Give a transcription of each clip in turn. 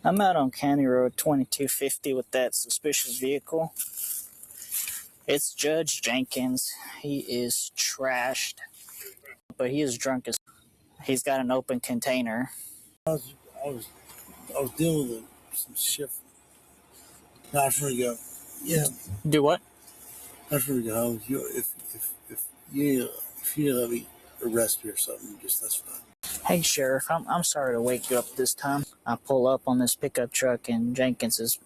I'm out on County Road 2250 with that suspicious vehicle. It's Judge Jenkins. He is trashed, but he is drunk as. He's got an open container. I was dealing with some shit. Now I'm gonna go. Yeah. Do what? I'm gonna go home. If you let me arrest me or something, that's fine. Hey, Sheriff, I'm sorry to wake you up this time. I pull up on this pickup truck, and Jenkins is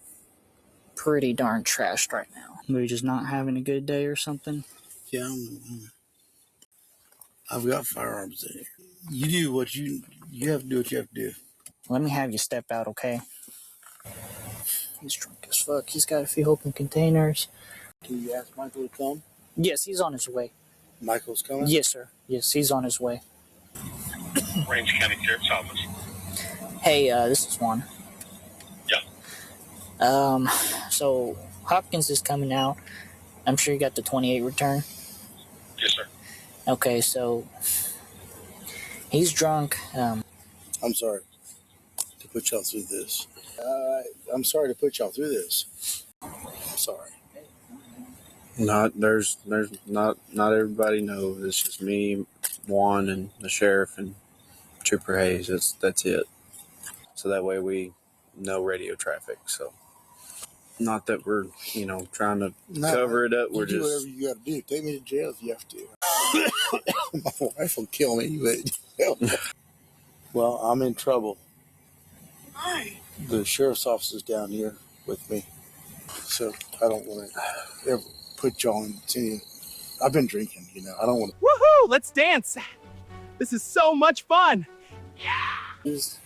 pretty darn trashed right now. Maybe just not having a good day or something. Yeah, I've got firearms in here. You do what you have to do what you have to do. Let me have you step out, okay? He's drunk as fuck. He's got a few open containers. Can you ask Michael to come? Yes, he's on his way. Michael's coming? Yes, sir. Yes, he's on his way. Range County Sheriff's Office. Hey, this is Juan. Yeah. So Hopkins is coming out. I'm sure you got the 28 return. Yes, sir. Okay, so he's drunk. I'm sorry to put y'all through this. I'm sorry to put y'all through this. I'm sorry. There's not everybody knows. It's just me, Juan, and the sheriff and Trooper Hayes. That's it. So that way we know radio traffic. So not that we're trying to cover it up. We're do just whatever you got to do. Take me to jail if you have to. My wife will kill me, but well, I'm in trouble. Hi. The sheriff's office is down here with me, so I don't want to ever put y'all in tension. I've been drinking, I don't want to. Woohoo! Let's dance. This is so much fun. He's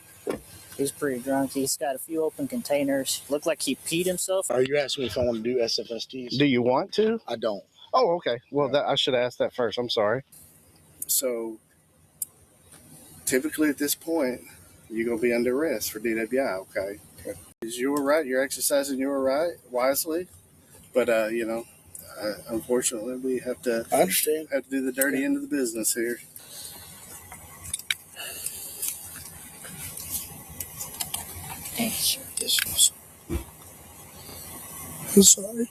pretty drunk. He's got a few open containers. Looked like he peed himself. Are you asking me if I want to do SFSTs? Do you want to? I don't. Oh, okay. Well, I should ask that first. I'm sorry. So, typically at this point, you're going to be under arrest for DWI, okay? Because you were right. You're exercising your right wisely. But, unfortunately, we have to I understand. Have to do the dirty end of the business here. I'm sorry.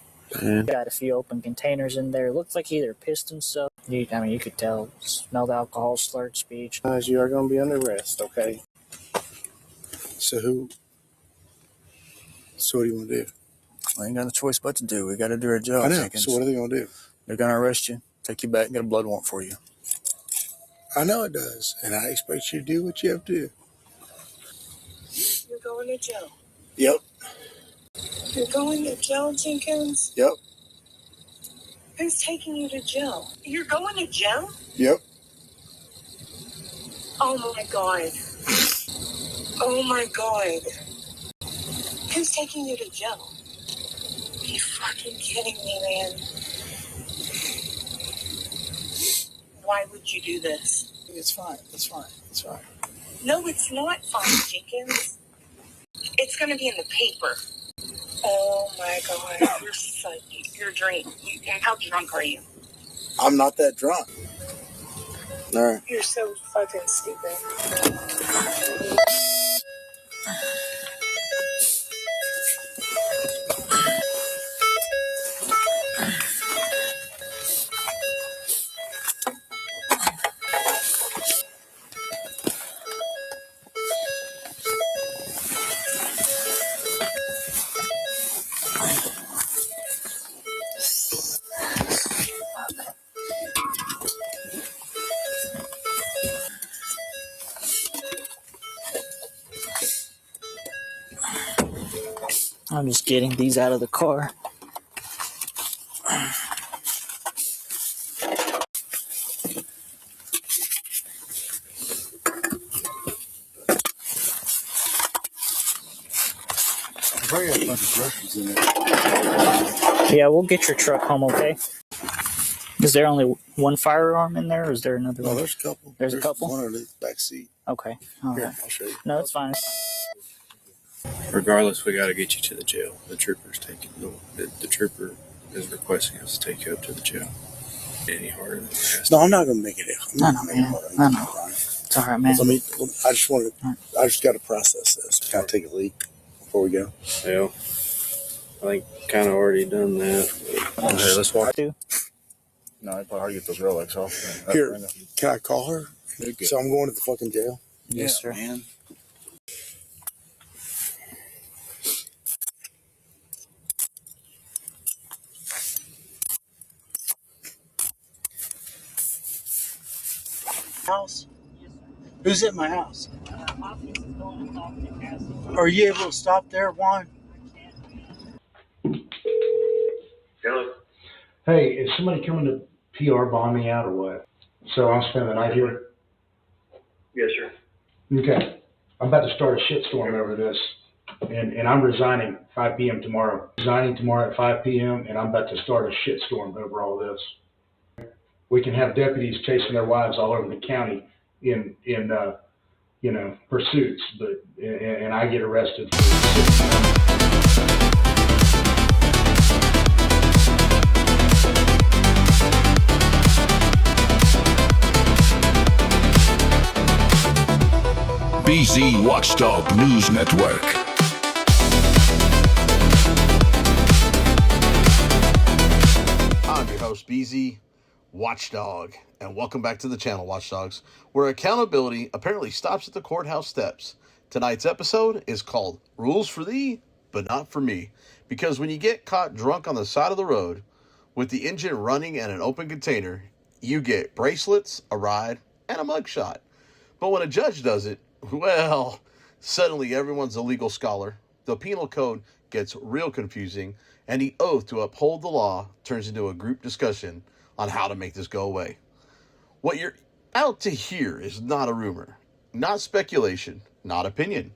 Got a few open containers in there. Looks like he either pissed himself. You could tell. Smelled alcohol, slurred speech. You are going to be under arrest, okay? So what do you want to do? We ain't got no choice but to do. We got to do our job. I know. Jenkins. So what are they going to do? They're going to arrest you, take you back, and get a blood warrant for you. I know it does, and I expect you to do what you have to do. You're going to jail. Yep. You're going to jail, Jenkins? Yep. Who's taking you to jail? You're going to jail? Yep. Oh my God. Oh my God. Who's taking you to jail? Are you fucking kidding me, man? Why would you do this? It's fine. It's fine. It's fine. No, it's not fine, Jenkins. It's going to be in the paper. Oh my God. You're drunk. How drunk are you? I'm not that drunk. All right. You're so fucking stupid. I'm just getting these out of the car. Probably got a bunch of groceries in there. Yeah, we'll get your truck home, okay? Is there only one firearm in there, or is there another one? No, there's a couple. There's a couple? One in the back seat. Okay. All Here, right. I'll show you. No, it's fine. regardless, we got to get you to the jail. The trooper's taking the trooper is requesting us to take you up to the jail. Any harder than that? No, I'm not going to make it. I know, man. I know. It's all right, man. I just got to process this. Can I take a leak? before we go? Yeah. I think kind of already done that. Okay, let's walk. No, it's probably hard to get those relics off. Here, can I call her? Good. So I'm going to the fucking jail. Yes, sir. Man. House? Who's at my house? Are you able to stop there, Juan? Hello. Hey, is somebody coming to PR bomb me out or what? So I'm spending the night here? Yes, sir. Okay. I'm about to start a shitstorm over this. And I'm resigning 5 p.m. tomorrow. Resigning tomorrow at 5 p.m. and I'm about to start a shitstorm over all this. We can have deputies chasing their wives all over the county in pursuits, but and I get arrested for 6 months. BZ Watchdog News Network. I'm your host, BZ Watchdog, and welcome back to the channel, Watchdogs, where accountability apparently stops at the courthouse steps. Tonight's episode is called Rules for Thee, but Not for Me, because when you get caught drunk on the side of the road with the engine running and an open container, you get bracelets, a ride, and a mugshot. But when a judge does it, well, suddenly everyone's a legal scholar, the penal code gets real confusing, and the oath to uphold the law turns into a group discussion on how to make this go away. What you're out to hear is not a rumor, not speculation, not opinion.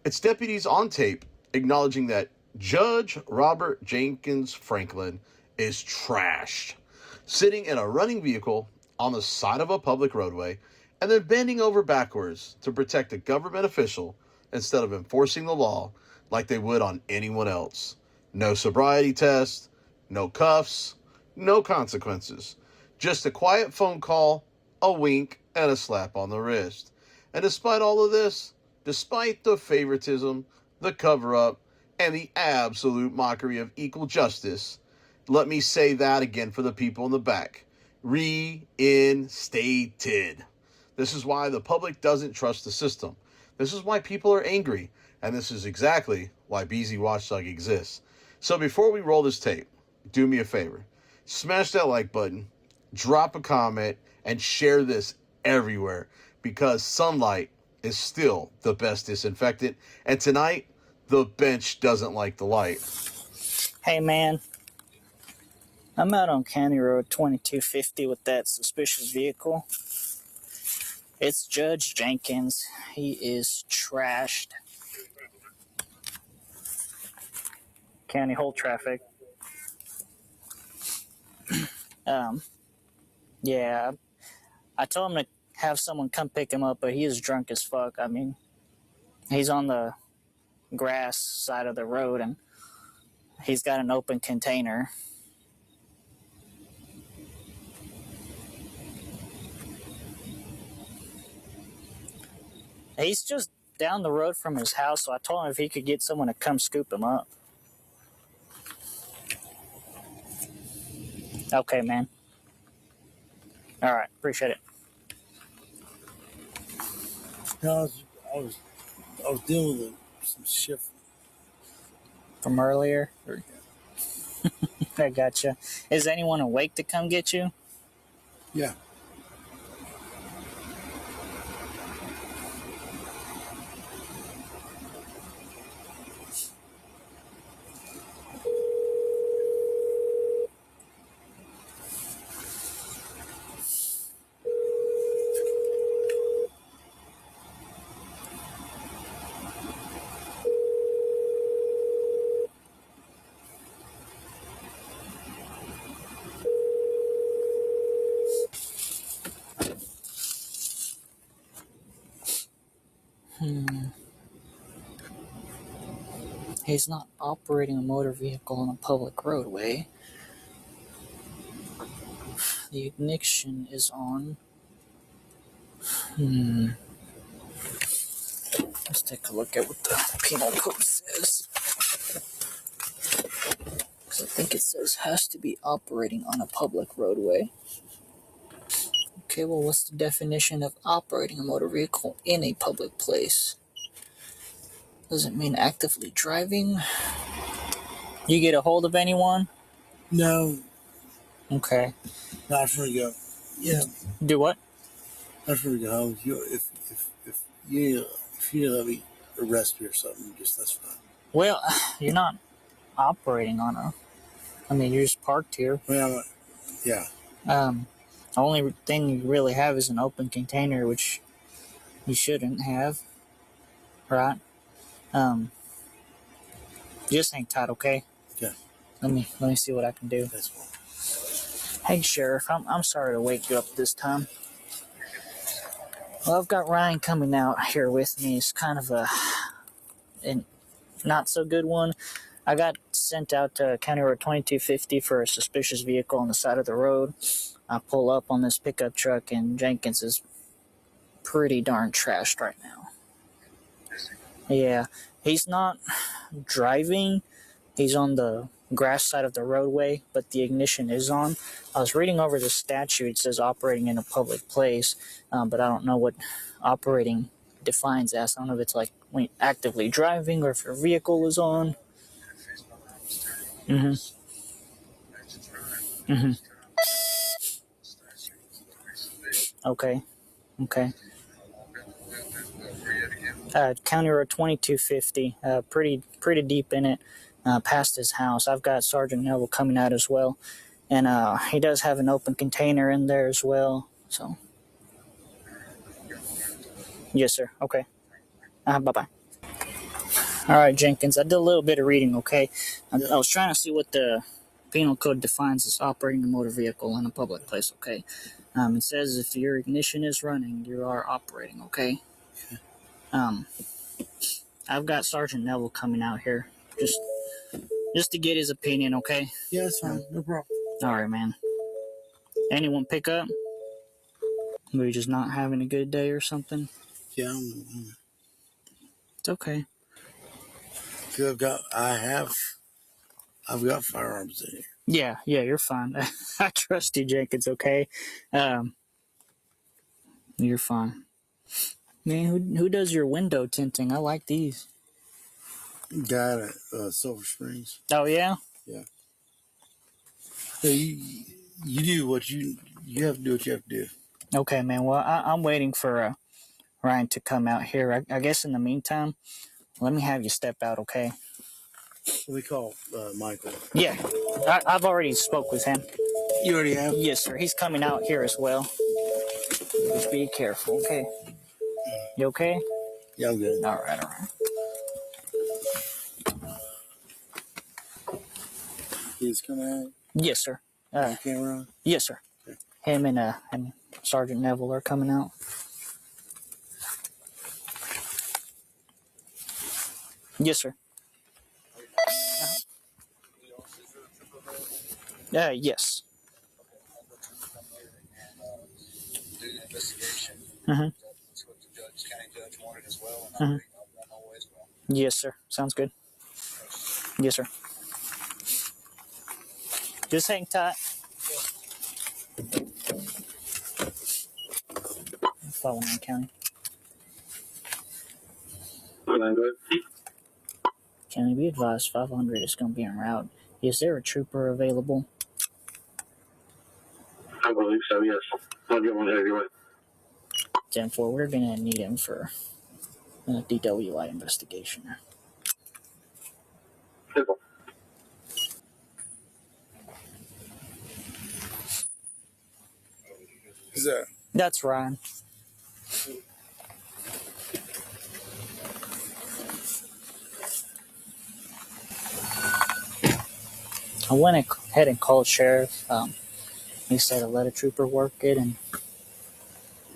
It's deputies on tape acknowledging that Judge Robert Jenkins Franklin is trashed, sitting in a running vehicle on the side of a public roadway and then bending over backwards to protect a government official instead of enforcing the law like they would on anyone else. No sobriety test, no cuffs, no consequences. Just a quiet phone call, a wink, and a slap on the wrist. And despite all of this, despite the favoritism, the cover-up, and the absolute mockery of equal justice, let me say that again for the people in the back. Reinstated. This is why the public doesn't trust the system. This is why people are angry. And this is exactly why BZ Watchdog exists. So before we roll this tape, do me a favor. Smash that like button, drop a comment, and share this everywhere. Because sunlight is still the best disinfectant. And tonight, the bench doesn't like the light. Hey, man. I'm out on County Road 2250 with that suspicious vehicle. It's Judge Jenkins. He is trashed. County hold traffic. Yeah, I told him to have someone come pick him up, but he is drunk as fuck. I mean, he's on the grass side of the road, and he's got an open container. He's just down the road from his house, so I told him if he could get someone to come scoop him up. Okay, man. All right, appreciate it. No, I was dealing with some shit From earlier? I gotcha. Is anyone awake to come get you? Yeah. He's not operating a motor vehicle on a public roadway. The ignition is on. Let's take a look at what the Penal Code says. Because I think it says has to be operating on a public roadway. Okay, well, what's the definition of operating a motor vehicle in a public place? Does it mean actively driving? You get a hold of anyone? No, Okay. not for you. Yeah, Do what? not for you. If you let me arrest you or something, just that's fine. Well, you're not operating on a... I mean, you're just parked here. Well, yeah. The only thing you really have is an open container, which you shouldn't have, right? Just hang tight, okay? Yeah. Let me see what I can do. That's fine. Hey, Sheriff, I'm sorry to wake you up this time. Well, I've got Ryan coming out here with me. It's kind of a not so good one. I got sent out to County Road 2250 for a suspicious vehicle on the side of the road. I pull up on this pickup truck, and Jenkins is pretty darn trashed right now. Yeah, he's not driving. He's on the grass side of the roadway, but the ignition is on. I was reading over the statute. It says operating in a public place, but I don't know what operating defines as. I don't know if it's like when you're actively driving or if your vehicle is on. Okay. County Road 2250, pretty deep in it, past his house. I've got Sergeant Neville coming out as well, and he does have an open container in there as well. So, yes, sir. Okay. Bye-bye. All right, Jenkins. I did a little bit of reading. Okay, I was trying to see what the Penal Code defines as operating a motor vehicle in a public place. Okay, it says if your ignition is running, you are operating. Okay. I've got Sergeant Neville coming out here just to get his opinion, okay? Yeah, that's fine. No problem. All right, man. Anyone pick up? Maybe just not having a good day or something? Yeah, it's okay. I've got firearms in here. Yeah, you're fine. I trust you, Jenkins, okay? You're fine. Man, who does your window tinting? I like these. Got it. Silver Springs. Oh, yeah? Yeah. Hey, you do what you have to do what you have to do. Okay, man. Well, I'm waiting for Ryan to come out here. I guess in the meantime, let me have you step out, okay? We call Michael. Yeah, I've already spoke with him. You already have? Yes, sir. He's coming out here as well. Just be careful, okay? You okay? Yeah, I'm good. All right. He's coming out? Yes, sir. Camera on? Yes, sir. Okay. Him and Sergeant Neville are coming out. Yes, sir. Yes. Yes, sir. Sounds good. Yes, sir. Just hang tight. Follow me, County. County, be advised, 500 is going to be en route. Is there a trooper available? I believe so, yes. I'll get one anyway. 10-4, we're going to need him for a DWI investigation. Simple. Who's that? That's Ryan. I went ahead and called sheriff. He said to let a trooper work it, and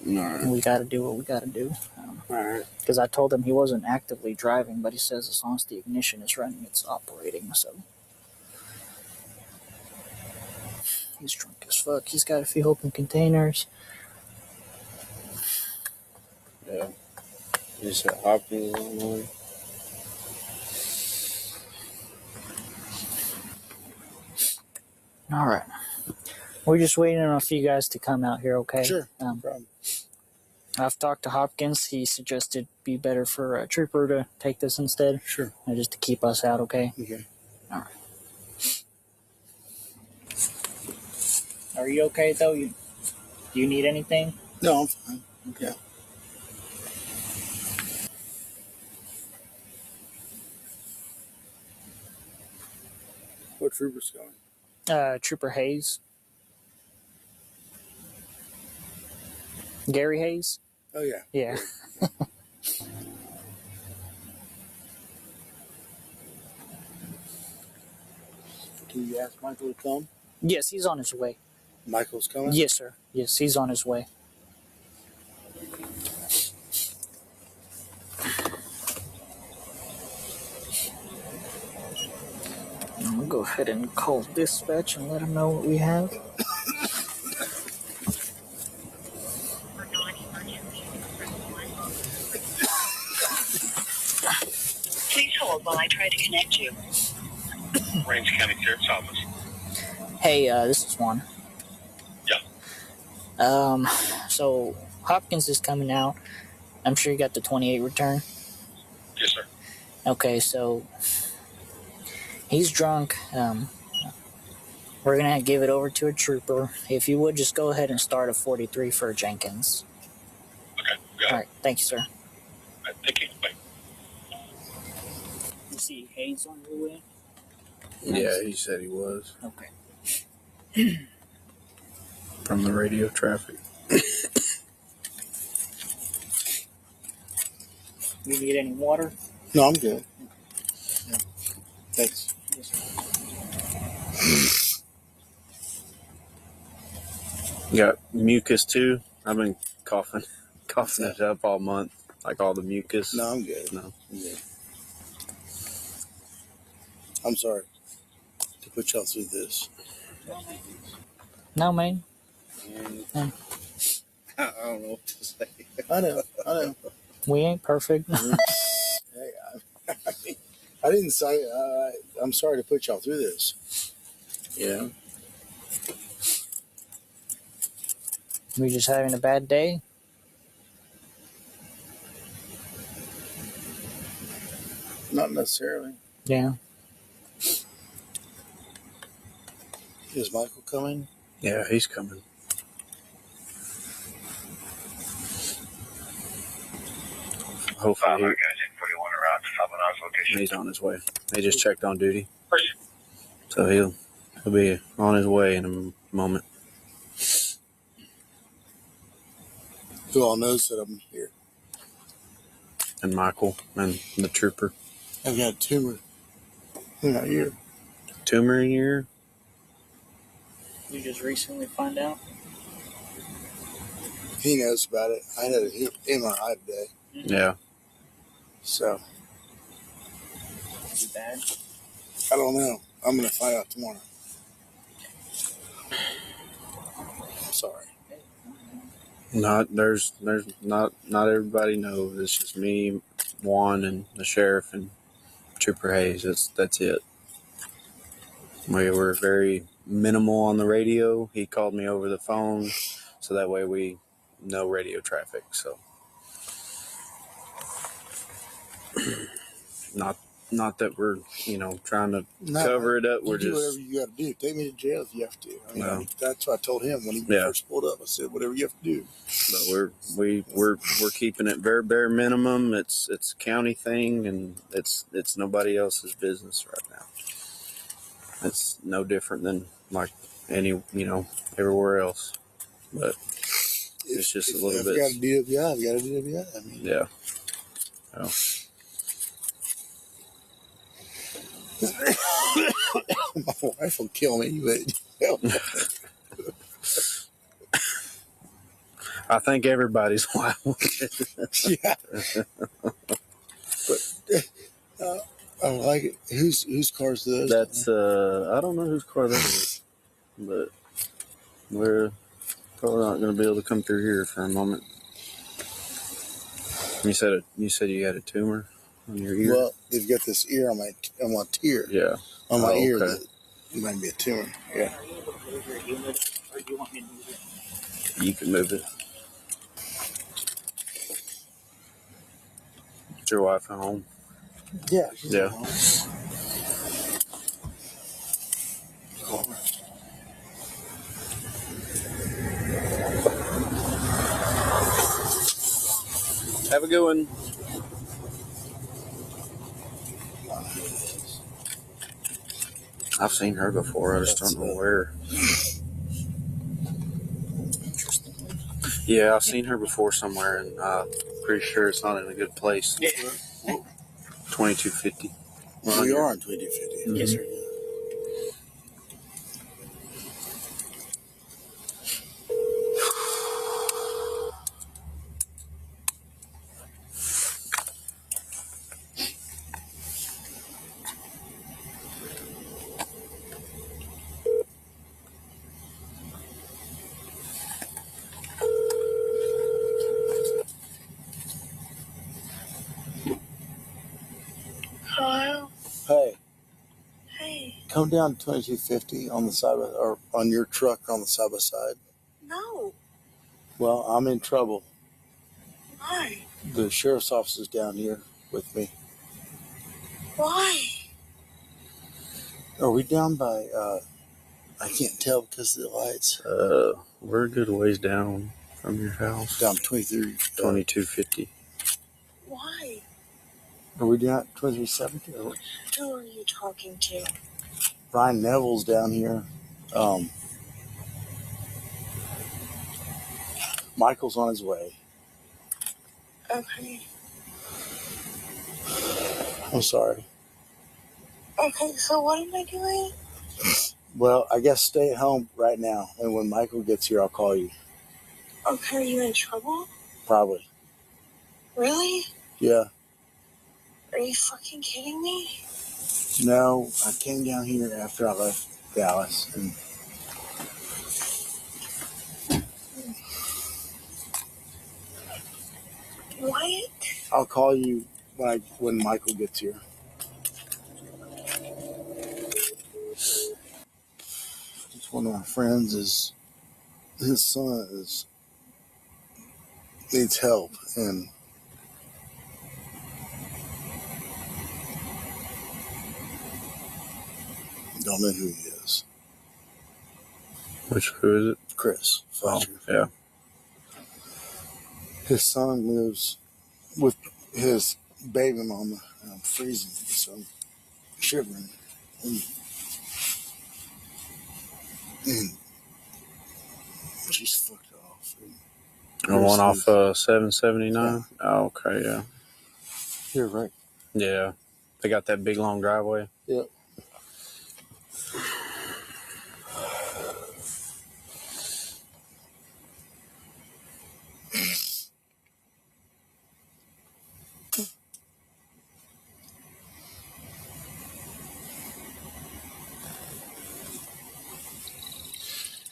we got to do what we got to do. Because I told him he wasn't actively driving, but he says as long as the ignition is running, it's operating. So he's drunk as fuck. He's got a few open containers. Yeah. You said Hopkins on the way? All right. We're just waiting on a few guys to come out here, okay? Sure. No problem. I've talked to Hopkins. He suggested it'd be better for a trooper to take this instead. Sure. Just to keep us out, okay? Okay. All right. Are you okay, though? Do you need anything? No, I'm fine. Okay. What trooper's going? Trooper Hayes. Gary Hayes? Oh, yeah. Yeah. Can you ask Michael to come? Yes, he's on his way. Michael's coming? Yes, sir. Yes, he's on his way. I'm going to go ahead and call dispatch and let them know what we have. Please hold while I try to connect you. Range County Sheriff's Office. Hey, this is Juan. Yeah. So Hopkins is coming out. I'm sure you got the 28 return. Yes, sir. Okay, so he's drunk. We're gonna give it over to a trooper. If you would just go ahead and start a 43 for Jenkins. Okay, got it. All right, thank you, sir. All right, thank you. Bye. You see Hayes on your way? Yeah, he said he was. Okay. From the radio traffic. You need any water? No, I'm good. Yeah. Thanks. Yes, sir. Got mucus too. I've been coughing it up all month, like all the mucus. No, I'm good. No. I'm good. I'm sorry to put y'all through this. No, man. I don't know what to say. I know. We ain't perfect. Hey, I didn't say. I'm sorry to put y'all through this. Yeah. We just having a bad day. Not necessarily. Yeah. Is Michael coming? Yeah, he's coming. Hopefully he's on his way. He just checked on duty. So he'll be on his way in a moment. Who all knows that I'm here? And Michael and the trooper. I've got a tumor in my ear. Tumor in your ear? You just recently find out? He knows about it. I had an MRI today. Yeah. So. Is it bad? I don't know. I'm going to find out tomorrow. I'm sorry. Not everybody knows. It's just me, Juan, and the sheriff and Trooper Hayes. That's it. We were very minimal on the radio. He called me over the phone, so that way we know radio traffic. So not that we're trying to cover it up. We're do just whatever you got to do. Take me to jail if you have to. I mean, No. that's what I told him when he first pulled up. I said, whatever you have to do. But we're keeping it very bare minimum. It's a county thing, and it's nobody else's business right now. It's no different than like any everywhere else. But it's just a little bit. If you got a DWI, you got a DWI. I mean, Yeah. Oh. My wife will kill me, but I think everybody's liable. yeah. But I don't like it. Whose car's those? That's I don't know whose car that is, but we're probably not going to be able to come through here for a moment. You said you had a tumor on your ear? Well, they've got this ear on my tear. Yeah. On my ear. Okay. That it might be a tumor. Yeah. Are you able to move your unit, or do you want me to move it? You can move it. Is your wife at home? Yeah. She's Yeah. at home. Have a good one. I've seen her before. I just don't know where. Yeah, I've seen her before somewhere, and I'm pretty sure it's not in a good place. 2250. Well, we are on 2250. Mm-hmm. Yes, sir. Hello? Hey, Hey. come down 2250 on the side or on your truck on the side by side. No. Well, I'm in trouble. Why? The sheriff's office is down here with me. Why? Are we down by, I can't tell because of the lights. We're a good ways down from your house. Down 23. 2250. Why? Are we down at 2370? Who are you talking to? Brian Neville's down here. Michael's on his way. Okay. I'm sorry. Okay, so what am I doing? Well, I guess stay at home right now, and when Michael gets here, I'll call you. Okay, are you in trouble? Probably. Really? Yeah. Are you fucking kidding me? No, I came down here after I left Dallas, and What? I'll call you when Michael gets here. Just one of my friends his son needs help, and don't know who he is. Who is it? Chris Fletcher. Oh, yeah. His son lives with his baby mama, and I'm freezing, so I'm shivering. And she's fucked off. The one off 779? Yeah. Oh, okay, yeah. Here, right? Yeah. They got that big long driveway? Yep.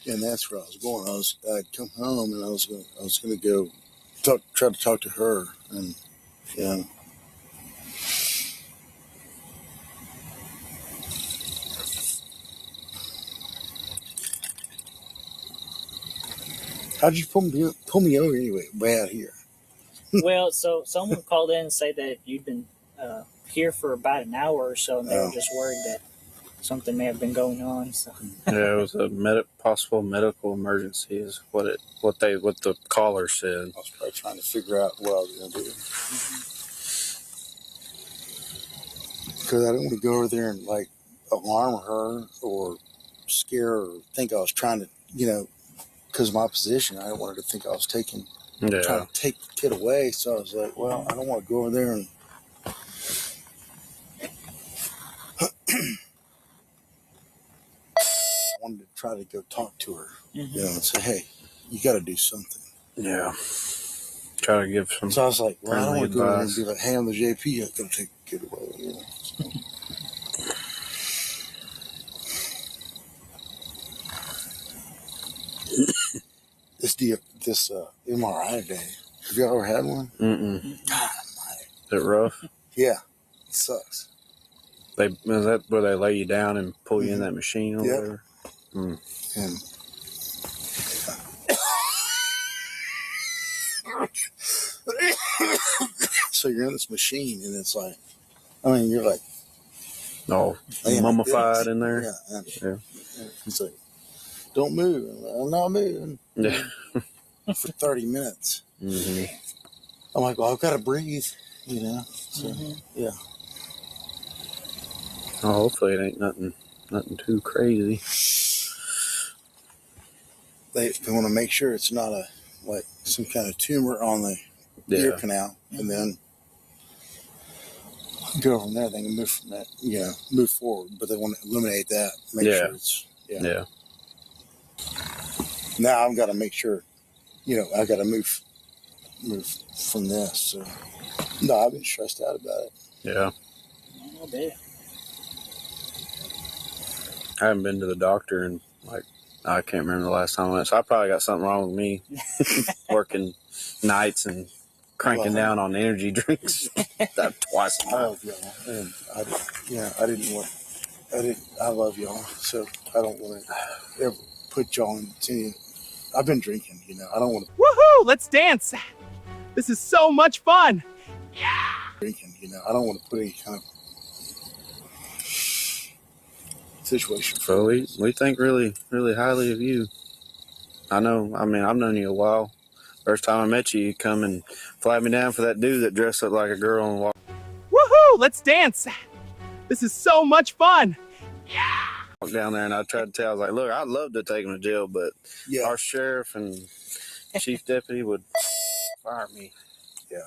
And that's where I was going. I'd come home and I was gonna go try to talk to her, and yeah. How'd you pull me over anyway? Way out here. Well, so someone called in and said that you'd been here for about an hour or so, and they were just worried that something may have been going on. So. Yeah, it was a possible medical emergency is what the caller said. I was probably trying to figure out what I was going to do. Because I didn't want to go over there and like alarm her or scare her or think I was trying to, because of my position, I didn't want her to think I was trying to take the kid away. So I was like, well, I don't want to go over there and I wanted to try to go talk to her, and say, hey, you got to do something. Yeah. Try to give some. So I was like, well, I don't want to go over there and advice. be like, hey, I'm the JP, I'm going to take the kid away. So. This MRI today Have you ever had one? God, is it rough? Yeah, it sucks. Is that where they lay you down and pull you in that machine or whatever? And so you're in this machine, and it's like, I mean, you're like, mummified in there. Yeah. And he's like, don't move. I'm, like, I'm not moving. Yeah. For 30 minutes. Mm-hmm. I'm like, well, I've got to breathe, you know. So yeah. Oh, hopefully it ain't nothing too crazy. They want to make sure it's not some kind of tumor on the ear canal, and then go from there. They can move from that, move forward, but they want to eliminate that. Make sure it's Now I've got to make sure, I got to move from this. So no, I've been stressed out about it. Yeah. Oh, dear. I haven't been to the doctor in I can't remember the last time I went. So I probably got something wrong with me. Working nights and cranking down on energy drinks twice a night. I love y'all, and I love y'all, so I don't want to ever put y'all in any. I've been drinking, I don't want to. Woohoo! Let's dance. This is so much fun. Drinking, I don't want to put any kind of situation. So we think really, really highly of you. I know. I mean, I've known you a while. First time I met you, you come and flag me down for that dude that dressed up like a girl and walked. Woohoo! Let's dance. This is so much fun. Walked down there, and I tried to tell. I was like, "Look, I'd love to take him to jail, but our sheriff and chief deputy would fire me." Yeah.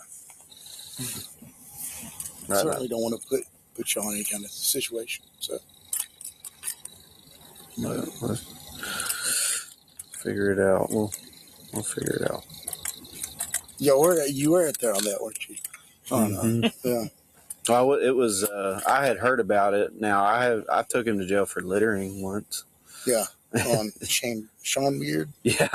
Right. Certainly don't want to put you on any kind of situation. So. But let's figure it out. We'll figure it out. Yeah, you were out there on that, weren't you? Oh no. Yeah. Well, it was. I had heard about it. Now I took him to jail for littering once. Yeah. On Sean Weird. Yeah.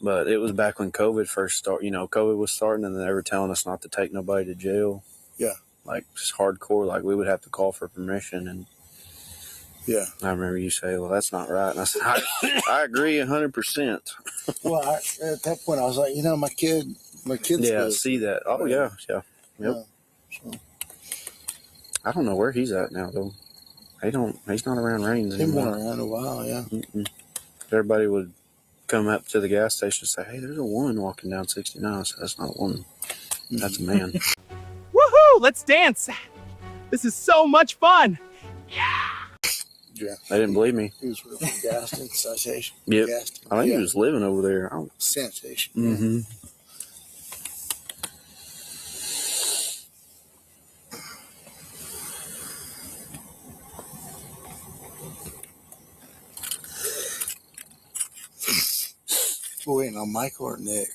But it was back when COVID first started. COVID was starting, and they were telling us not to take nobody to jail. Yeah. Like just hardcore. Like we would have to call for permission and. Yeah. I remember you say, well, that's not right. And I said, I agree 100%. Well, at that point, I was like, my kid's Yeah, see that. Oh, yeah. Yep. So. I don't know where he's at now, though. He's not around Rains anymore. He's been around a while, yeah. Everybody would come up to the gas station and say, hey, there's a woman walking down 69. I said, that's not a woman. That's a man. Woohoo! Let's dance. This is so much fun. Yeah. They didn't believe me. He was from Gaston, sanitation. Yep. Gaston. I think he was living over there. Sanitation. Mm-hmm. We're waiting on Michael or Nick?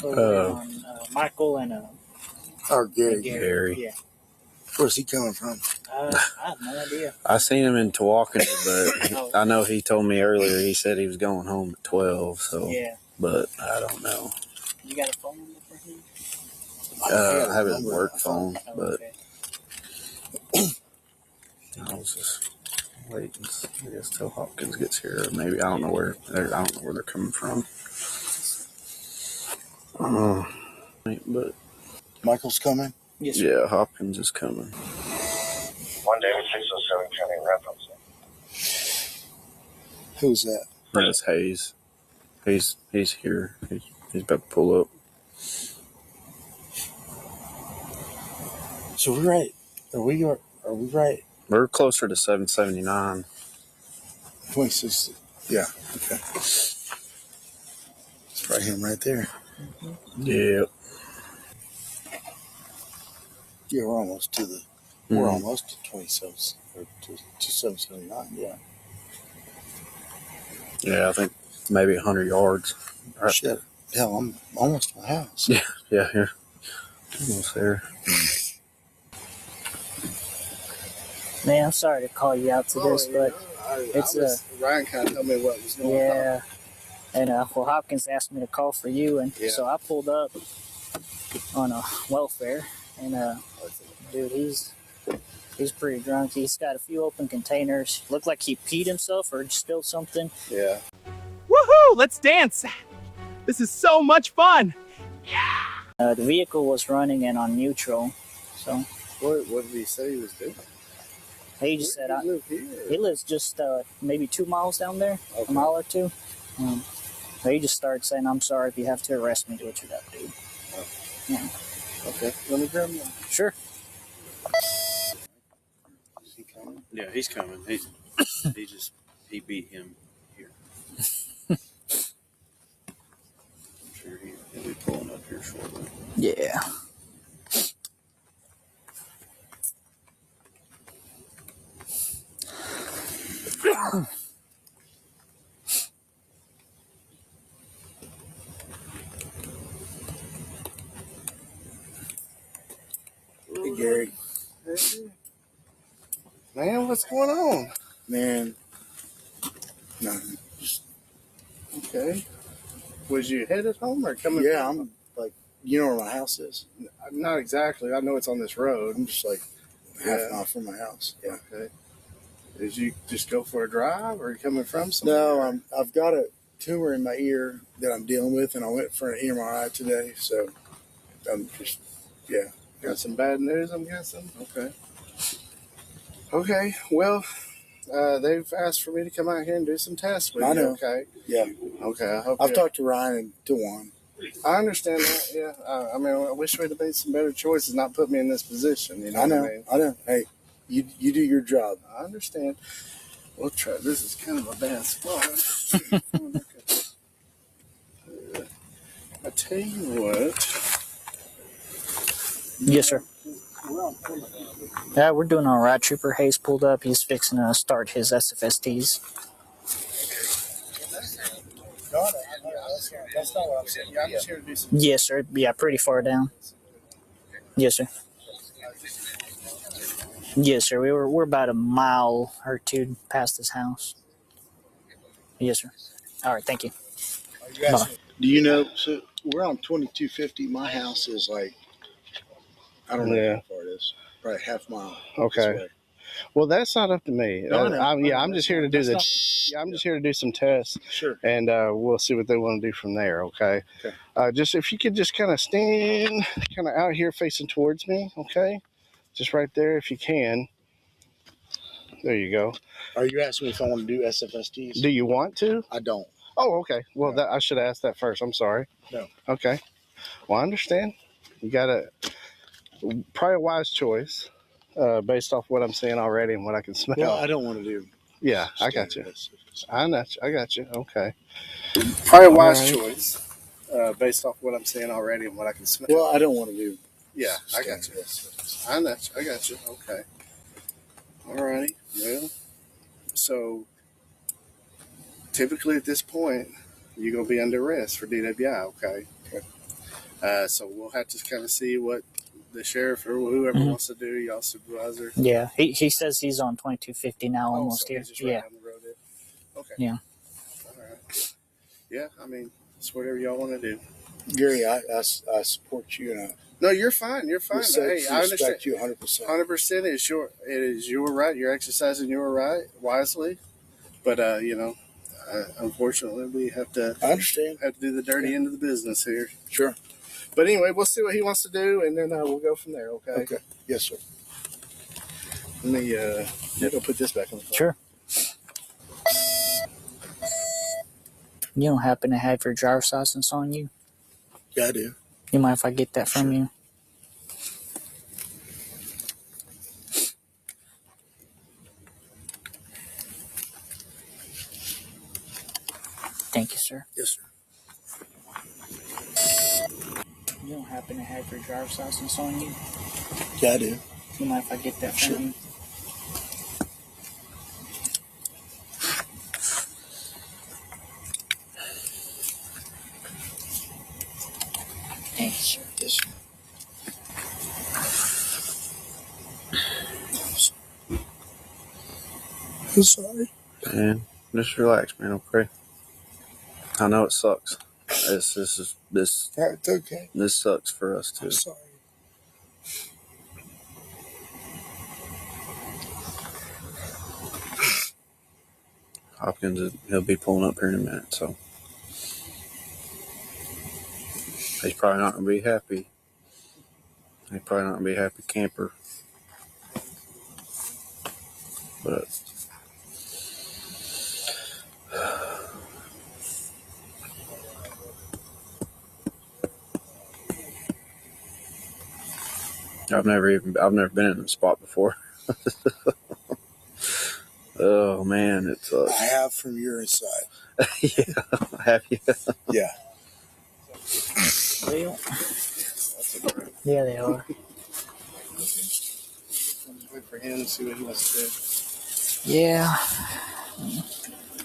On Michael and or Gary. Gary. Yeah. Where's he coming from? I have no idea. I seen him in Tawakoni, but I know he told me earlier. He said he was going home at 12. So but I don't know. You got a phone number for him? I have his work phone, but I was just waiting. I guess till Hopkins gets here. Or maybe I don't know where they're coming from. But Michael's coming. Yes, sir. Yeah, Hopkins is coming. One day with 607 County reference. Who's that? That's Hayes. He's here. He's about to pull up. So we're right. Are we right? We're closer to 779. 26. Yeah. Okay. It's right him right there. Yep. Yeah, we're almost to the. We're almost to 27 or to 779. Yeah. Yeah, I think maybe 100 yards. Right. Shit. Hell, I'm almost to my house. Yeah, here. Almost there. Man, I'm sorry to call you out to this, but it's Ryan kind of told me what was going on. Yeah. And well, Hopkins asked me to call for you, and so I pulled up on a welfare, and dude, he's pretty drunk. He's got a few open containers. Looked like he peed himself or spilled something. Yeah. Woohoo! Let's dance! This is so much fun! The vehicle was running and on neutral, so. What did he say he was doing? He just said live here? He lives just maybe 2 miles down there, a mile or two. So he just started saying, "I'm sorry if you have to arrest me," which you got to do. Yeah. Okay. Let me grab him. Sure. Is he coming? Yeah, he's coming. He beat him here. I'm sure he'll be pulling up here shortly. Yeah. Hey, Gary. Man, what's going on? Man, nothing. Okay. Was you headed home or coming? Yeah, I'm like, you know where my house is? Not exactly. I know it's on this road. I'm just like half an hour from my house. Yeah. Okay. Did you just go for a drive, or are you coming from somewhere? No, I've got a tumor in my ear that I'm dealing with, and I went for an MRI today. So I'm just, yeah. Got some bad news, I'm guessing. Okay. Okay. Well, they've asked for me to come out here and do some tests with I know. you. Okay. Yeah. Okay. I've talked to Ryan and to Juan. I understand that. Yeah. I mean, I wish we'd have made some better choices, not put me in this position. You know. I know. What I mean? I know. Hey, you do your job. I understand. We'll try. This is kind of a bad spot. I tell you what. Yes, sir. Yeah, we're doing all right. Trooper Hayes pulled up. He's fixing to start his SFSTs. That's not what I'm saying. Yeah, I'm just here to do some. Yes, sir. Yeah, pretty far down. Yes, sir. Yes, sir. We're about a mile or two past his house. Yes, sir. All right, thank you. Bye. Do you know? So we're on 2250. My house is like, I don't know how far it is. Probably half mile. Okay. Well, that's not up to me. No, I know. I'm just here to do I'm just here to do some tests. Sure. And we'll see what they want to do from there. Okay. Okay. Just if you could just kind of stand kind of out here facing towards me. Okay. Just right there if you can. There you go. Are you asking me if I want to do SFSTs? Do you want to? I don't. Oh, okay. Well, that I should have asked that first. I'm sorry. No. Okay. Well, I understand. You got probably a wise choice based off what I'm seeing already and what I can smell. Well, I don't want to do. Yeah, I got you. I got you. Okay. Probably a wise choice based off what I'm seeing already and what I can smell. Well, I don't want to do. Yeah, I got you. I got you. Okay. All righty. Well, so typically at this point, you're going to be under arrest for DWI, okay? So we'll have to kind of see what the sheriff or whoever wants to do, y'all supervisor. Yeah, he says he's on 2250 now, almost so here. he's just right Yeah. down the road there. Okay. Yeah. All right. Yeah, I mean, it's whatever y'all want to do. Gary, I support you, and No, you're fine. You're fine. Hey, I understand. Respect you 100%. 100%. It is your right. You're exercising your right wisely, but unfortunately, we have to. I understand. Have to do the dirty end of the business here. Sure. But anyway, we'll see what he wants to do, and then we'll go from there. Okay. Okay. Yes, sir. Let me go put this back on the phone. Sure. You don't happen to have your driver's license on you? Yeah, I do. You mind if I get that from you? Thank you, sir. Yes, sir. You don't happen to have your driver's license on you? Yeah, I do. You mind if I get that from you? Thank you, sir. Yes, sir. I'm sorry. Man, just relax, man, okay? I know it sucks. This It's okay. This sucks for us too. I'm sorry. Hopkins, he'll be pulling up here in a minute, so he's probably not going to be happy. He's probably not going to be a happy camper. But I've never been in the spot before. Oh man, it sucks. I have from your side. Yeah, have you? Yeah. Well, yeah, they are. Wait for him to see what he wants to do. Yeah.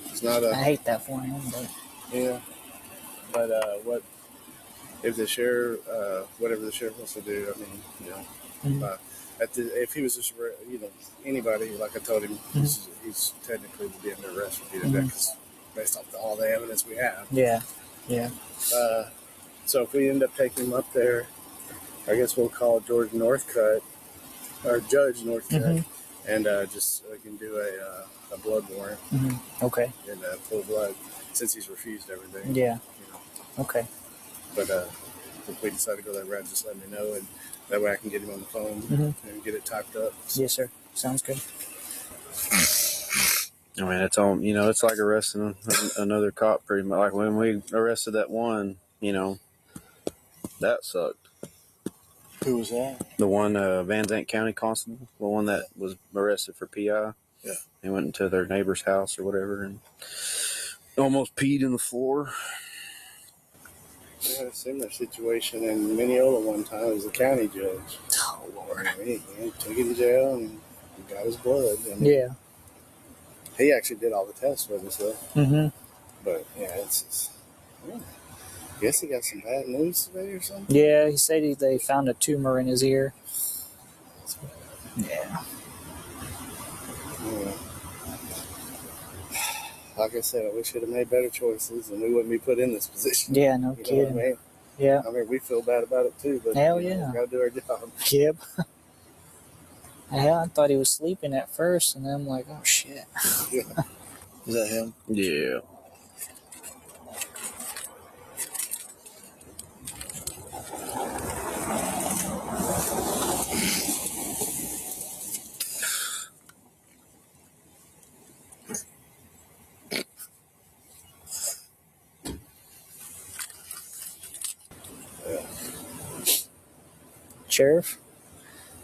It's not a. I hate that for him, but Yeah. But what if the sheriff, whatever the sheriff wants to do? I mean, you know, if he was just, you know, anybody, like I told him, he's technically would be under arrest for DWI because based off all the evidence we have. Yeah. So if we end up taking him up there, I guess we'll call George Northcutt or Judge Northcutt, and just can do a blood warrant. Okay. And full blood since he's refused everything. Yeah. You know. Okay. But if we decide to go that route, just let me know, and that way I can get him on the phone and get it typed up. So. Yes, sir. Sounds good. I mean, it's all, you know, it's like arresting another cop pretty much. Like when we arrested that one, you know, that sucked. Who was that? The one, Van Zandt County Constable, the one that was arrested for PI. Yeah. They went into their neighbor's house or whatever and almost peed in the floor. We had a similar situation in Mineola one time. It was a county judge. Oh, Lord. He took him to jail and got his blood. And Yeah. he actually did all the tests with us, though. But, yeah, it's just... I guess he got some bad news today or something. Yeah, he said they found a tumor in his ear. Yeah. Like I said, I wish he'd have made better choices and we wouldn't be put in this position. Yeah, no You kidding. know what I mean? Yeah. I mean, we feel bad about it too, but Hell we yeah. got to do our job. Yep. I thought he was sleeping at first, and then I'm like, oh, shit. Yeah. Is that him? Yeah. Sheriff,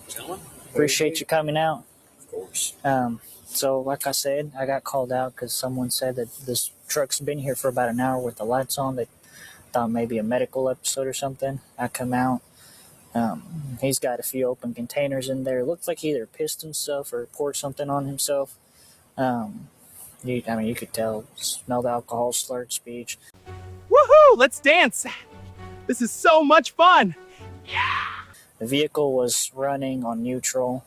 Gentlemen? appreciate you coming out. Of course. So, like I said, I got called out because someone said that this truck's been here for about an hour with the lights on. They thought maybe a medical episode or something. I come out. He's got a few open containers in there. Looks like he either pissed himself or poured something on himself. You could tell. Smelled alcohol, slurred speech. Woohoo! Let's dance! This is so much fun! The vehicle was running on neutral.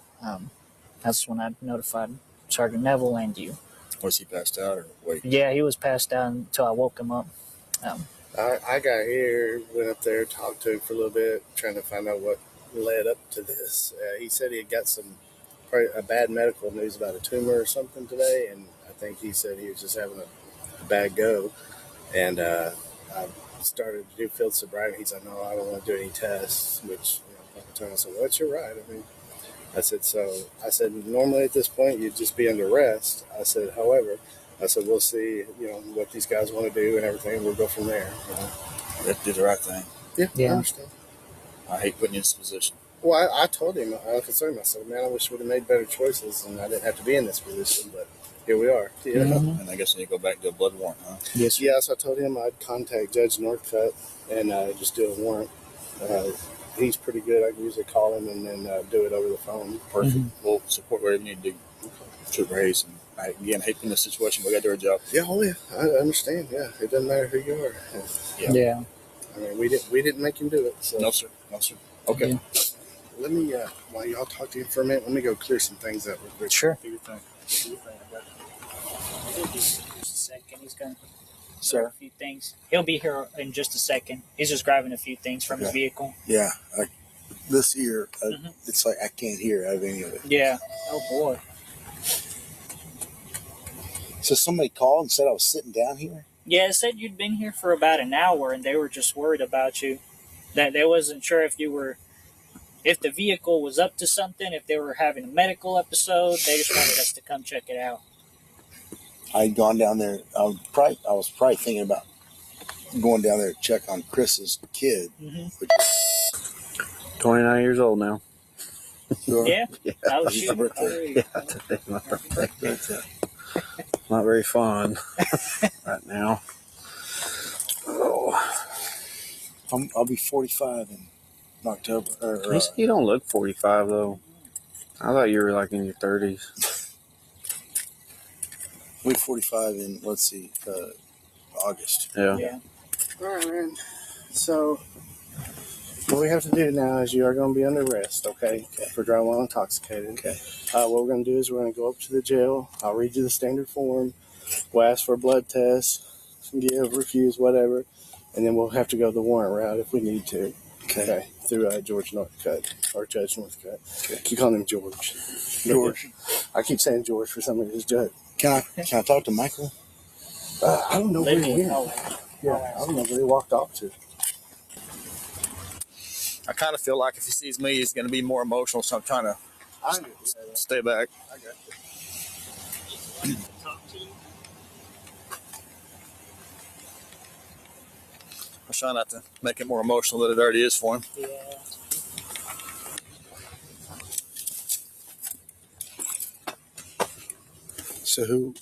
That's when I notified Sergeant Neville and you. Was he passed out or wait? Yeah, he was passed out until I woke him up. I got here, went up there, talked to him for a little bit, trying to find out what led up to this. He said he had got probably a bad medical news about a tumor or something today, and I think he said he was just having a bad go. And I started to do field sobriety. He's like, no, I don't want to do any tests, which, I told him, I said, well, that's your right. I mean, I said, normally at this point, you'd just be under arrest. I said, however, we'll see, what these guys want to do and everything. We'll go from there. You have to do the right thing. Yeah, I understand. I hate putting you in this position. Well, I told him, I concerned myself, man, I wish we would have made better choices and I didn't have to be in this position, but here we are. And I guess you need to go back and do a blood warrant, huh? Yes. Yeah, so I told him I'd contact Judge Northcutt and just do a warrant. He's pretty good. I can usually call him and then do it over the phone. Perfect. We'll support whatever you need to do. Trooper Hayes. And I hate in this situation, but we got to do our job. Yeah, I understand. Yeah, it doesn't matter who you are. Yeah. I mean, we didn't make him do it. So. No, sir. Okay. Yeah. Let me, while y'all talk to him for a minute, let me go clear some things up real quick. Sure. Do your thing. Just a second. He's going. Sir? A few things. He'll be here in just a second. He's just grabbing a few things from his vehicle. Yeah. This ear, it's like I can't hear out of any of it. Yeah. Oh, boy. So somebody called and said I was sitting down here? Yeah, it said you'd been here for about an hour, and they were just worried about you. That they wasn't sure if the vehicle was up to something, if they were having a medical episode. They just wanted us to come check it out. I had gone down there. I was probably thinking about going down there to check on Chris's kid. Mm-hmm. Which 29 years old now. Yeah. That was your birthday. Yeah, today's my birthday. Not very fun right now. Oh. I'll be 45 in October. You don't look 45 though. I thought you were like in your 30s. We're 45 in, August. Yeah. All right, man. So, what we have to do now is you are going to be under arrest, okay? For driving while intoxicated. Okay. What we're going to do is we're going to go up to the jail. I'll read you the standard form. We'll ask for a blood test, give, refuse, whatever. And then we'll have to go the warrant route if we need to. Okay. Through George Northcutt, or Judge Northcutt. Okay. I keep calling him George. George. I keep saying George for some reason. It's Judge. Can I talk to Michael? I don't know where he went. Yeah, I don't know where he walked off to. I kind of feel like if he sees me, he's going to be more emotional, so I'm trying to stay back. I got you. I'm trying not to make it more emotional than it already is for him. Yeah. So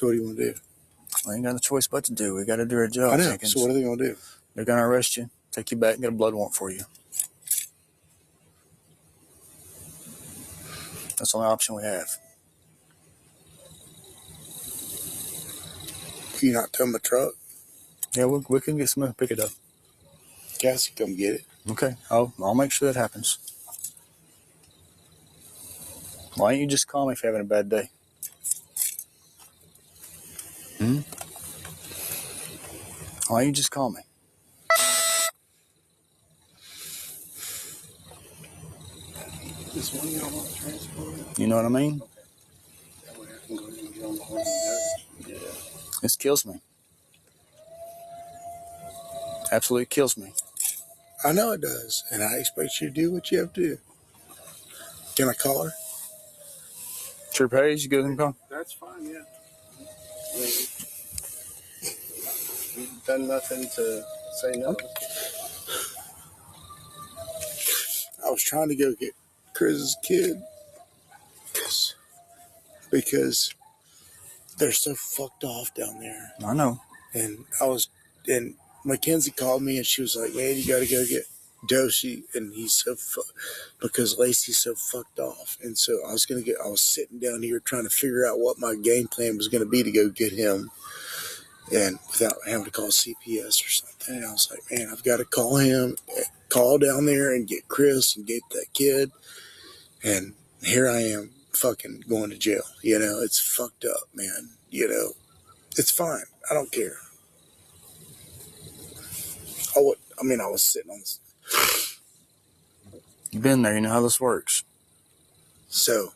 what do you want to do? I ain't got no choice but to do. We got to do our job. I know. Jenkins. So what are they going to do? They're going to arrest you, take you back, and get a blood warrant for you. That's the only option we have. Can you not tell them a truck? Yeah, we can get somebody to pick it up. Cassie, come get it. Okay, I'll make sure that happens. Why don't you just call me if you're having a bad day? Why don't you just call me? This one you don't want to transport? You know what I mean? Okay. That way I can go ahead and get on the horn and judge. Yeah. This kills me. Absolutely kills me. I know it does, and I expect you to do what you have to do. Can I call her? True pays, you give them a call? That's fine, yeah. I mean, you've done nothing to say no. Okay. I was trying to go get Chris's kid because they're so fucked off down there. I know. And Mackenzie called me and she was like, man, you got to go get Josie. And he's because Lacey's so fucked off. And so I was sitting down here trying to figure out what my game plan was going to be to go get him. And without having to call CPS or something. And I was like, man, I've got to call him, call down there and get Chris and get that kid. And here I am fucking going to jail. You know, it's fucked up, man. You know, it's fine. I don't care. I was sitting on this. You've been there. You know how this works. So,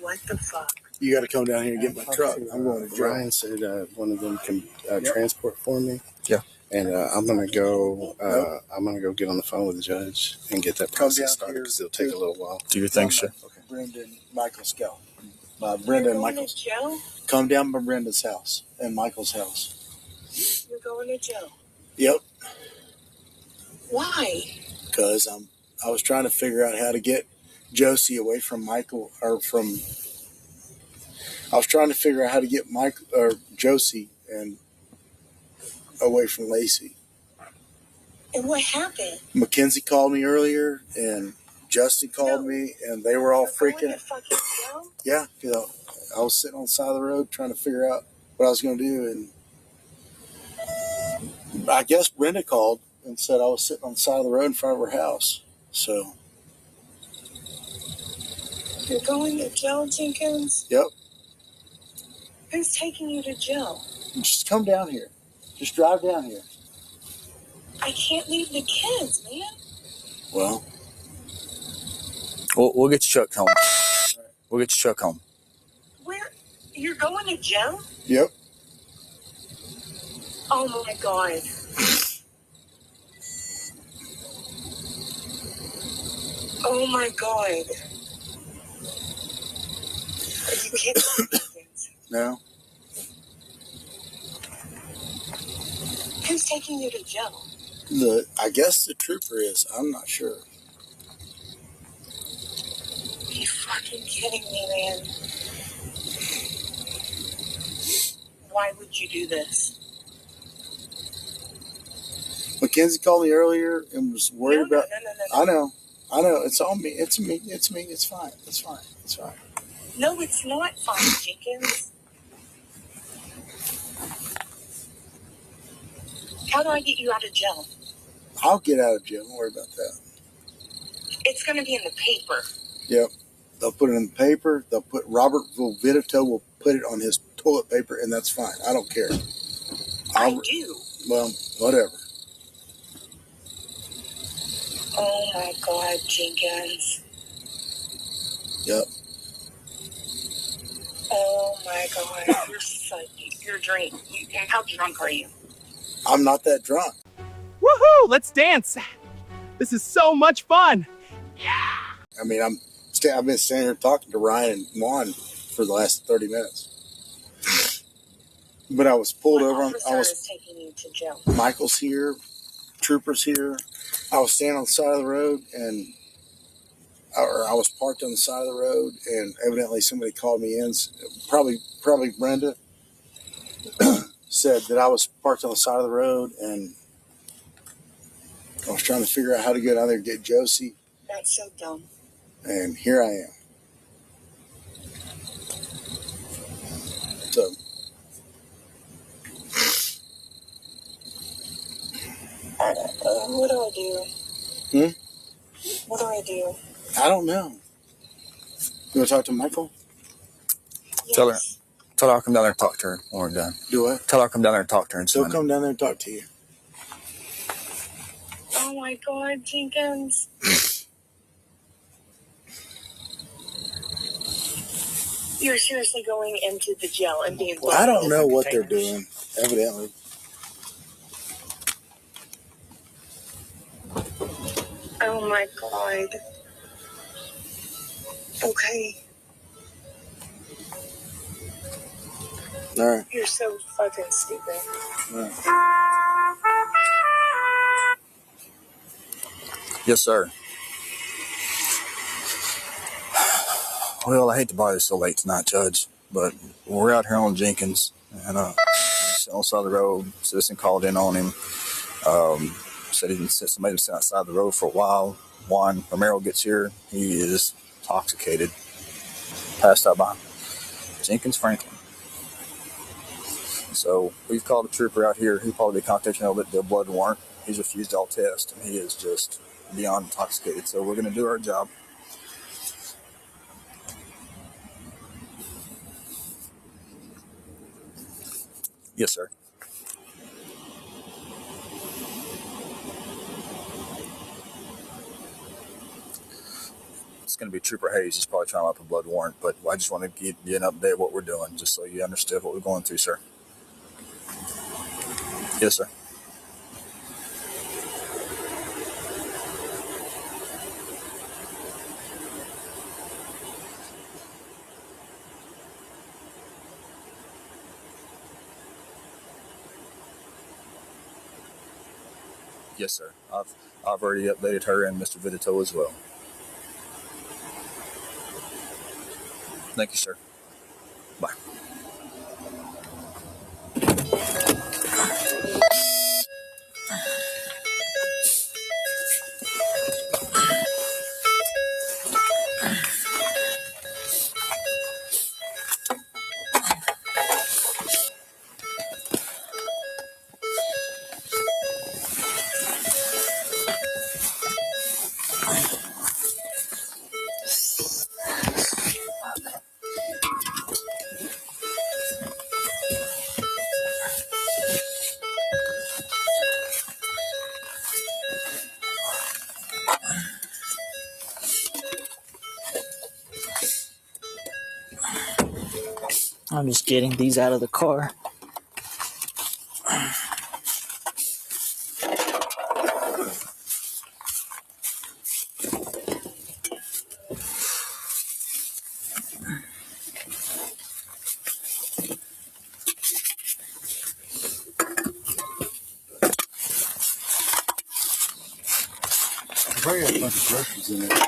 What the fuck? you got to come down here and get my truck. I'm going to jail. Ryan said one of them can transport for me. Yeah. And I'm gonna go. I'm gonna go get on the phone with the judge and get that process started because it'll take a little while. Do your thing, sir. Okay. Brenda and Michael's go. Brenda and Michael's. Joe? Come down by Brenda's house and Michael's house. You're going to jail. Yep. Why? Because I was trying to figure out how to get Josie away from Michael I was trying to figure out how to get Josie and away from Lacey. And what happened? Mackenzie called me earlier, and Justin called me, and they were all freaking out. Yeah, I was sitting on the side of the road trying to figure out what I was going to do, and I guess Brenda called and said I was sitting on the side of the road in front of her house. So you're going to jail, Jenkins? Yep. Who's taking you to jail? Just come down here. Just drive down here. I can't leave the kids, man. Well, we'll get your truck home. We'll get your truck home. Where? You're going to jail? Yep. Oh my God. Oh my God. Are you kidding me? No. Who's taking you to jail? I guess the trooper is. I'm not sure. Are you fucking kidding me, man? Why would you do this? Mackenzie called me earlier and was worried about. No. I know. It's on me. It's me. It's me. It's fine. It's fine. It's fine. No, it's not fine, Jenkins. How do I get you out of jail? I'll get out of jail. Don't worry about that. It's going to be in the paper. Yep. They'll put it in the paper. They'll put Robert Vilvito will put it on his toilet paper, and that's fine. I don't care. I do. Well, whatever. Oh my God, Jenkins. Yep. Oh my God, you're drunk. How drunk are you? I'm not that drunk. Woohoo! Let's dance. This is so much fun. I mean, I've been standing here talking to Ryan and Juan for the last 30 minutes. But I was pulled over. I was taking you to jail. Michael's here, Trooper's here. I was standing on the side of the road, and I was parked on the side of the road, and evidently somebody called me in. Probably Brenda said that I was parked on the side of the road, and I was trying to figure out how to get out there and get Josie. That's so dumb. And here I am. So, what do I do? What do I do? I don't know. You want to talk to Michael? Yes. Tell her I'll come down there and talk to her when we're done. Do what? Tell her I'll come down there and talk to her. She'll come down there and talk to you. Oh my God, Jenkins. You're seriously going into the jail and being... Well, I don't know what they're doing, evidently. Oh my God. Okay. All right. You're so fucking stupid. All right. Yes, sir. Well, I hate to bother you so late tonight, Judge, but we're out here on Jenkins, and on the side of the road, citizen called in on him. Said somebody was sitting outside the road for a while. Juan Romero gets here. He is intoxicated, passed out by Jenkins Franklin. So we've called a trooper out here. He'll probably be contacting over the blood warrant. He's refused all tests, and he is just beyond intoxicated. So we're going to do our job. Yes, sir. It's going to be Trooper Hayes. He's probably trying to up a blood warrant, but I just want to give you an update of what we're doing, just so you understood what we're going through, sir. Yes, sir. Yes, sir. I've already updated her and Mr. Vidito as well. Thank you, sir. Bye. I'm just getting these out of the car. Probably got a bunch of groceries in there.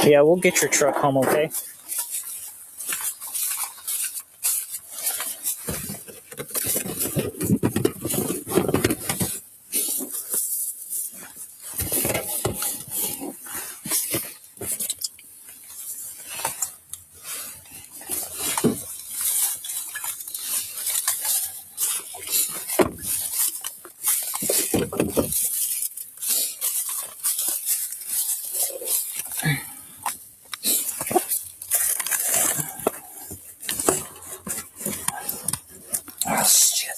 Yeah, we'll get your truck home, okay? Oh, shit.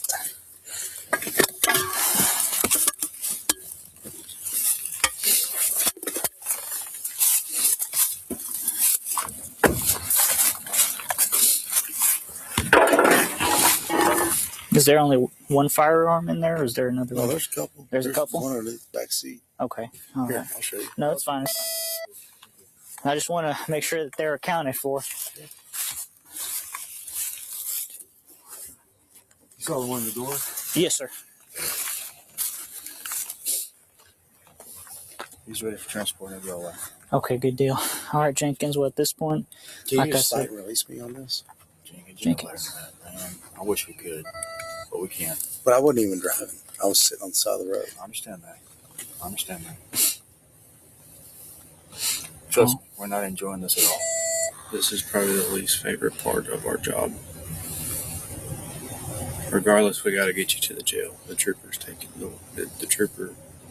Is there only one firearm in there, or is there another one? No, there's a couple. There's a couple? One in the back seat. Okay. All Here, right. I'll show you. No, it's fine. I just want to make sure that they're accounted for. You saw the one in the door? Yes, sir. He's ready for transport and go away. Okay, good deal. All right, Jenkins. Well, at this point, Can like you I said, release me on this? Jenkins. Man, I wish we could, but we can't. But I wasn't even driving. I was sitting on the side of the road. I understand that. Trust me, we're not enjoying this at all. This is probably the least favorite part of our job. Regardless, we got to get you to the jail. The trooper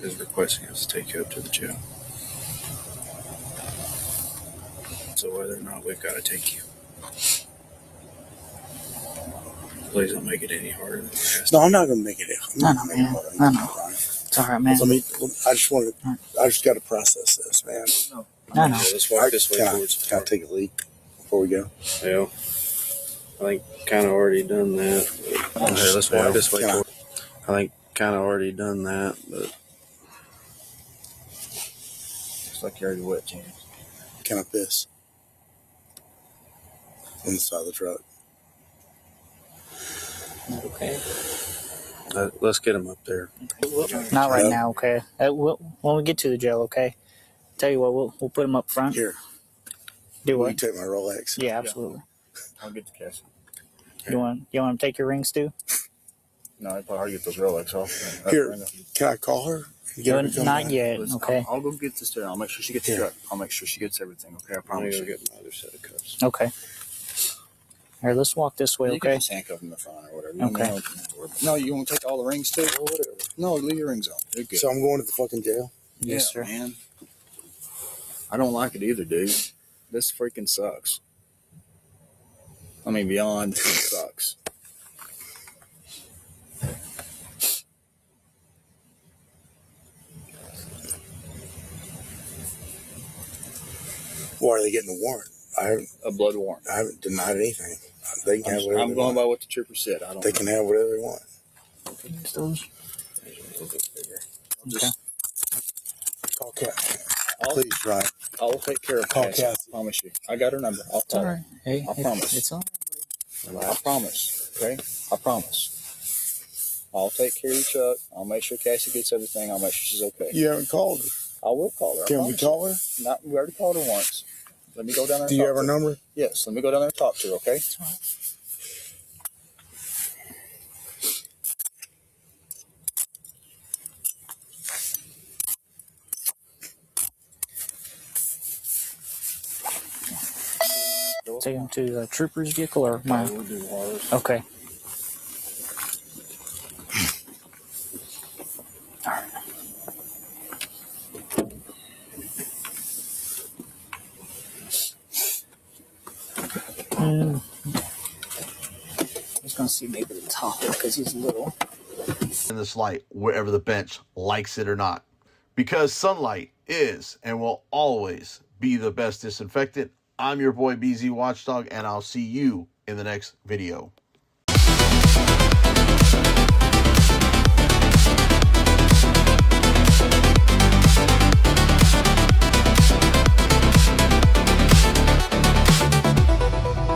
is requesting us to take you up to the jail. So whether or not we've got to take you, please don't make it any harder than it has to. No, I'm not going to make it. I know, man. I know. It's all right, man. I just got to process this, man. I know. Let's walk this way towards the Can I take a leak before we go? Yeah. I think kind of already done that. Okay, let's walk this way towards. I think kind of already done that, but Looks like you're already wet, James. Can I piss? On the side of the truck. Okay. Let's get him up there. Not right now, okay? When we get to the jail, okay? Tell you what, we'll put him up front. Here. Do Will what? you take my Rolex? Yeah, absolutely. I'll get the cash. You want him to take your rings too? No, I'll probably get those Rolex off. Here, can I call her? Not yet, Listen, okay? I'll go get this there. I'll make sure she gets the truck. I'll make sure she gets everything, okay? I I'm promise going to you. get my other set of cuffs. Okay. Here, let's walk this way, You can okay? just handcuff in the front or whatever. Okay. No, you want to take all the rings too? Or whatever. No, leave your rings on. You're good. So I'm going to the fucking jail? Yes, sir. Man. I don't like it either, dude. This freaking sucks. I mean, beyond it sucks. Why are they getting a warrant? A blood warrant. I haven't denied anything. They can have whatever I'm they going want. by what the trooper said. I don't. They can have whatever they want. Those. Okay. Call Cat. Please, Ryan. I'll take care of Call Cassie. Cassie. I promise you. I got her number. I'll It's all call right. her. Hey, I promise. It's all right. I promise. Okay? I promise. I'll take care of your truck. I'll make sure Cassie gets everything. I'll make sure she's okay. You haven't called her. I will call her. I Can we promise call her? you. Not, we already called her once. Let me go down there. Do and you talk have her to her. number? Yes. Let me go down there and talk to her. Okay? Take him to the trooper's vehicle or mine? We'll do ours. Okay. I'm just gonna see maybe the top because he's little. In this light, wherever the bench likes it or not. Because sunlight is and will always be the best disinfectant. I'm your boy BZ Watchdog, and I'll see you in the next video.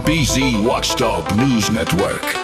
BZ Watchdog News Network.